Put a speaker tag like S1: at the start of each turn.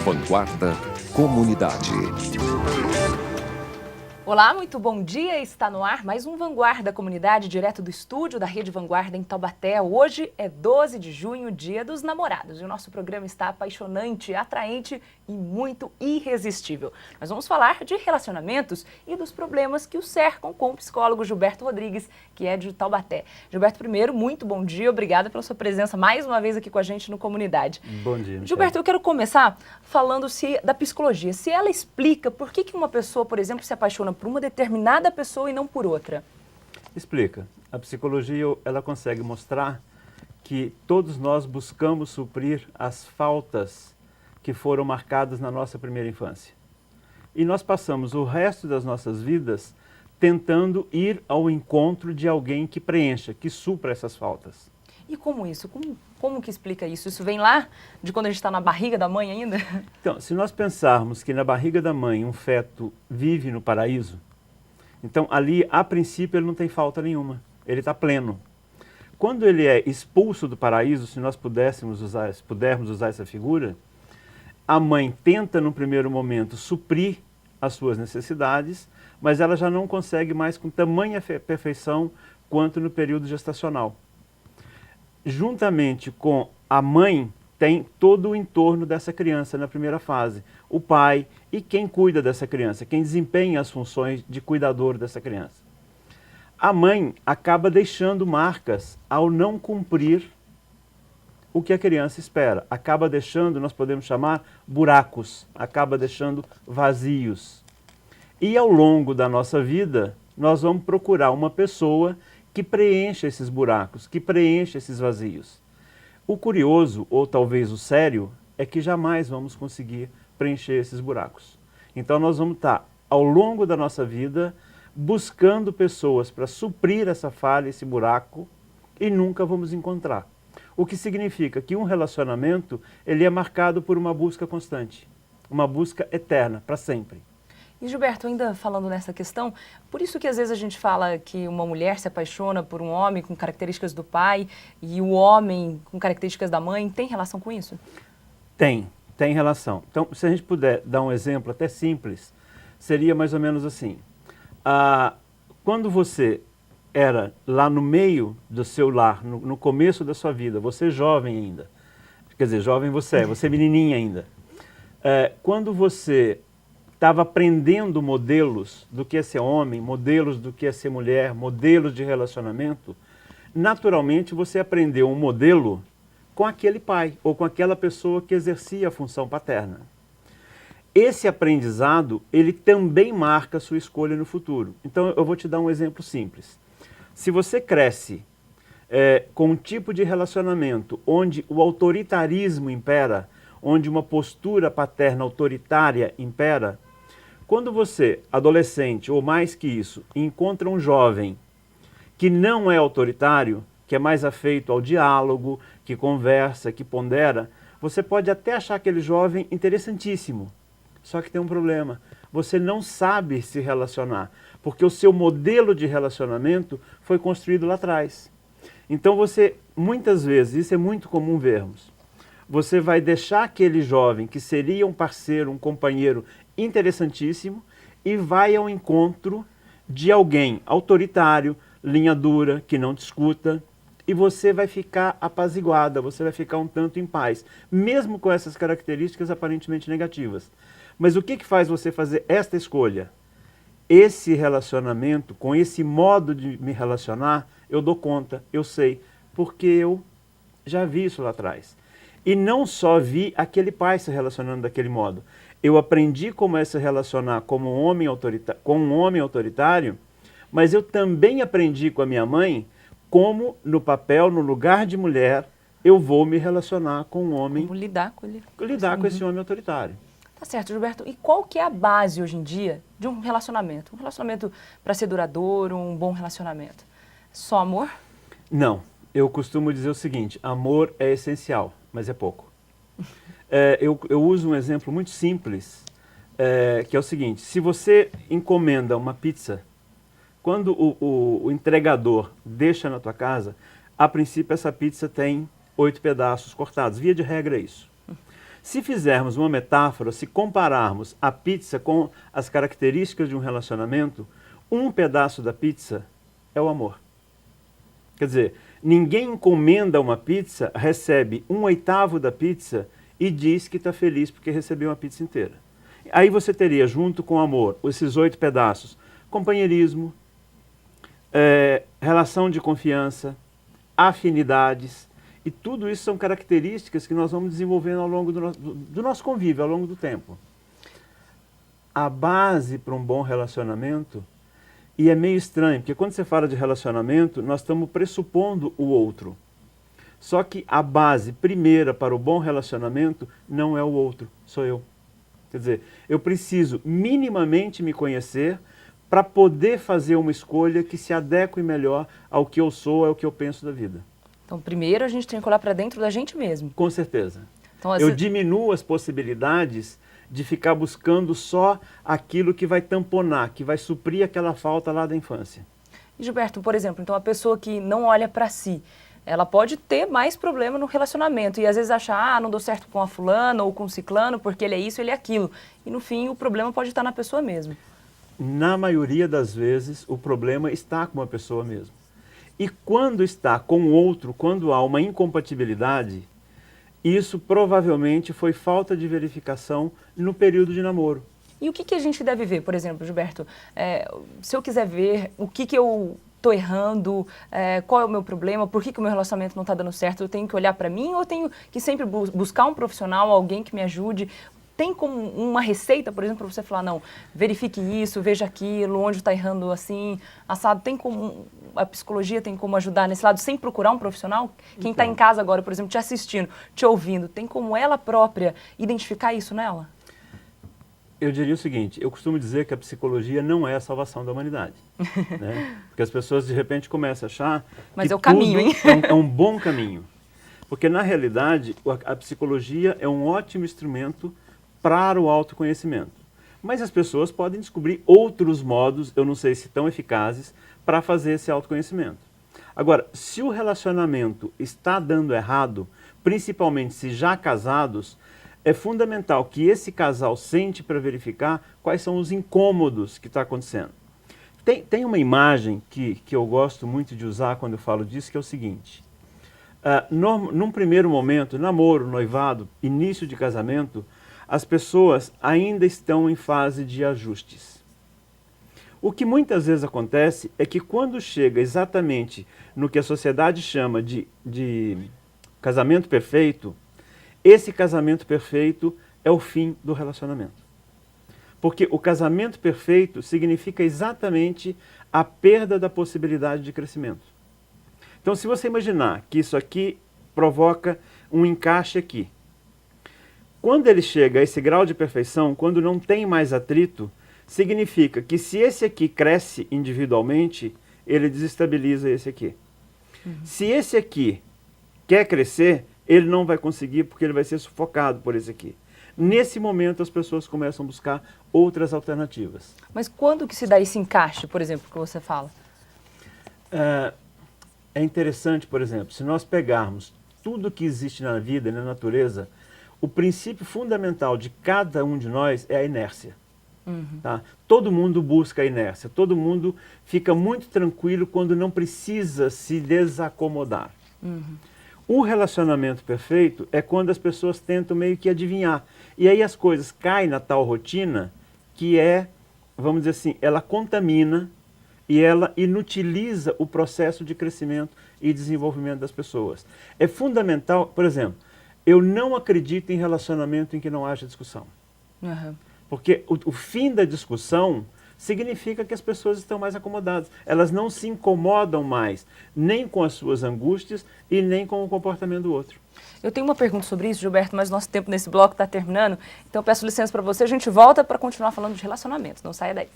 S1: Vanguarda Comunidade.
S2: Olá, muito bom dia. Está no ar mais um Vanguarda Comunidade, direto do estúdio da Rede Vanguarda em Taubaté. Hoje é 12 de junho, Dia dos Namorados. E o nosso programa está apaixonante, atraente e muito irresistível. Nós vamos falar de relacionamentos e dos problemas que o cercam com o psicólogo Gilberto Rodrigues, que é de Taubaté. Gilberto, primeiro, muito bom dia. Obrigada pela sua presença mais uma vez aqui com a gente no Comunidade.
S3: Bom dia, Michele.
S2: Gilberto, eu quero começar falando da psicologia. Se ela explica por que uma pessoa, por exemplo, se apaixona por uma determinada pessoa e não por outra.
S3: Explica. A psicologia, ela consegue mostrar que todos nós buscamos suprir as faltas que foram marcadas na nossa primeira infância. E nós passamos o resto das nossas vidas tentando ir ao encontro de alguém que preencha, que supra essas faltas.
S2: E como isso? Como que explica isso? Isso vem lá de quando a gente está na barriga da mãe ainda?
S3: Então, se nós pensarmos que na barriga da mãe um feto vive no paraíso, então ali, a princípio, ele não tem falta nenhuma, ele está pleno. Quando ele é expulso do paraíso, se nós pudermos usar essa figura, a mãe tenta, num primeiro momento, suprir as suas necessidades, mas ela já não consegue mais com tamanha perfeição quanto no período gestacional. Juntamente com a mãe, tem todo o entorno dessa criança na primeira fase. O pai e quem cuida dessa criança, quem desempenha as funções de cuidador dessa criança. A mãe acaba deixando marcas ao não cumprir o que a criança espera. Acaba deixando, nós podemos chamar, buracos, acaba deixando vazios. E ao longo da nossa vida, nós vamos procurar uma pessoa que preencha esses buracos, que preencha esses vazios. O curioso, ou talvez o sério, é que jamais vamos conseguir preencher esses buracos. Então nós vamos estar, ao longo da nossa vida, buscando pessoas para suprir essa falha, esse buraco, e nunca vamos encontrar. O que significa que um relacionamento, ele é marcado por uma busca constante, uma busca eterna, para sempre.
S2: E Gilberto, ainda falando nessa questão, por isso que às vezes a gente fala que uma mulher se apaixona por um homem com características do pai e o homem com características da mãe, tem relação com isso?
S3: Tem relação. Então, se a gente puder dar um exemplo até simples, seria mais ou menos assim. Quando você era lá no meio do seu lar, no começo da sua vida, você jovem ainda, quer dizer, jovem você é menininha ainda. Quando você estava aprendendo modelos do que é ser homem, modelos do que é ser mulher, modelos de relacionamento, naturalmente você aprendeu um modelo com aquele pai ou com aquela pessoa que exercia a função paterna. Esse aprendizado, ele também marca a sua escolha no futuro. Então eu vou te dar um exemplo simples. Se você cresce com um tipo de relacionamento onde o autoritarismo impera, onde uma postura paterna autoritária impera, quando você, adolescente ou mais que isso, encontra um jovem que não é autoritário, que é mais afeito ao diálogo, que conversa, que pondera, você pode até achar aquele jovem interessantíssimo. Só que tem um problema, você não sabe se relacionar, porque o seu modelo de relacionamento foi construído lá atrás. Então você, muitas vezes, isso é muito comum vermos, você vai deixar aquele jovem que seria um parceiro, um companheiro interessantíssimo e vai ao encontro de alguém autoritário, linha dura, que não discuta, e você vai ficar apaziguada, você vai ficar um tanto em paz, mesmo com essas características aparentemente negativas. Mas o que faz você fazer esta escolha? Esse relacionamento, com esse modo de me relacionar, eu dou conta, eu sei, porque eu já vi isso lá atrás. E não só vi aquele pai se relacionando daquele modo. Eu aprendi como é se relacionar como um homem autoritário, mas eu também aprendi com a minha mãe como, no papel, no lugar de mulher, eu vou me relacionar com um homem.
S2: Como lidar com ele.
S3: Lidar com esse homem autoritário.
S2: Tá certo, Gilberto. E qual que é a base hoje em dia de um relacionamento? Um relacionamento para ser duradouro, um bom relacionamento? Só amor?
S3: Não. Eu costumo dizer o seguinte, amor é essencial, mas é pouco. Eu uso um exemplo muito simples, que é o seguinte, se você encomenda uma pizza, quando o entregador deixa na tua casa, a princípio essa pizza tem 8 pedaços cortados. Via de regra é isso. Se fizermos uma metáfora, se compararmos a pizza com as características de um relacionamento, um pedaço da pizza é o amor. Quer dizer, ninguém encomenda uma pizza, recebe 1/8 da pizza e diz que está feliz porque recebeu uma pizza inteira. Aí você teria, junto com o amor, esses 8 pedaços: companheirismo, relação de confiança, afinidades, e tudo isso são características que nós vamos desenvolvendo ao longo do nosso convívio, ao longo do tempo. A base para um bom relacionamento, e é meio estranho, porque quando você fala de relacionamento, nós estamos pressupondo o outro. Só que a base primeira para o bom relacionamento não é o outro, sou eu. Quer dizer, eu preciso minimamente me conhecer para poder fazer uma escolha que se adeque melhor ao que eu sou, ao que eu penso da vida.
S2: Então, primeiro a gente tem que olhar para dentro da gente mesmo.
S3: Com certeza.
S2: Então,
S3: Eu diminuo as possibilidades de ficar buscando só aquilo que vai tamponar, que vai suprir aquela falta lá da infância.
S2: E Gilberto, por exemplo, então a pessoa que não olha para si, ela pode ter mais problema no relacionamento e às vezes achar, não deu certo com a fulana ou com o ciclano porque ele é isso, ele é aquilo. E no fim o problema pode estar na pessoa mesmo.
S3: Na maioria das vezes o problema está com a pessoa mesmo. E quando está com o outro, quando há uma incompatibilidade, isso provavelmente foi falta de verificação no período de namoro.
S2: E o que a gente deve ver, por exemplo, Gilberto? Se eu quiser ver o que eu estou errando, qual é o meu problema, por que o meu relacionamento não está dando certo, eu tenho que olhar para mim ou eu tenho que sempre buscar um profissional, alguém que me ajude? Tem como uma receita, por exemplo, para você falar, não, verifique isso, veja aquilo, onde está errando assim, assado? Tem como, a psicologia tem como ajudar nesse lado, sem procurar um profissional? Quem está em casa agora, por exemplo, te assistindo, te ouvindo, tem como ela própria identificar isso nela?
S3: Eu diria o seguinte, eu costumo dizer que a psicologia não é a salvação da humanidade. Né? Porque as pessoas de repente começam a achar
S2: Mas
S3: que
S2: é o caminho, hein?
S3: É um bom caminho. Porque na realidade a psicologia é um ótimo instrumento para o autoconhecimento. Mas as pessoas podem descobrir outros modos, eu não sei se tão eficazes, para fazer esse autoconhecimento. Agora, se o relacionamento está dando errado, principalmente se já casados, é fundamental que esse casal sente para verificar quais são os incômodos que está acontecendo. Tem uma imagem que eu gosto muito de usar quando eu falo disso, que é o seguinte. Num primeiro momento, namoro, noivado, início de casamento, as pessoas ainda estão em fase de ajustes. O que muitas vezes acontece é que quando chega exatamente no que a sociedade chama de casamento perfeito, esse casamento perfeito é o fim do relacionamento. Porque o casamento perfeito significa exatamente a perda da possibilidade de crescimento. Então, se você imaginar que isso aqui provoca um encaixe aqui, quando ele chega a esse grau de perfeição, quando não tem mais atrito, significa que se esse aqui cresce individualmente, ele desestabiliza esse aqui. Se esse aqui quer crescer, ele não vai conseguir porque ele vai ser sufocado por esse aqui. Nesse momento as pessoas começam a buscar outras alternativas.
S2: Mas quando que se dá esse encaixe, por exemplo, que você fala?
S3: É interessante, por exemplo, se nós pegarmos tudo que existe na vida e na natureza, o princípio fundamental de cada um de nós é a inércia. Tá? Todo mundo busca a inércia, todo mundo fica muito tranquilo quando não precisa se desacomodar. O relacionamento perfeito é quando as pessoas tentam meio que adivinhar. E aí as coisas caem na tal rotina que vamos dizer assim, ela contamina e ela inutiliza o processo de crescimento e desenvolvimento das pessoas. É fundamental, por exemplo, eu não acredito em relacionamento em que não haja discussão. Porque o fim da discussão significa que as pessoas estão mais acomodadas. Elas não se incomodam mais, nem com as suas angústias e nem com o comportamento do outro.
S2: Eu tenho uma pergunta sobre isso, Gilberto, mas nosso tempo nesse bloco está terminando. Então peço licença para você, a gente volta para continuar falando de relacionamentos. Não saia daí.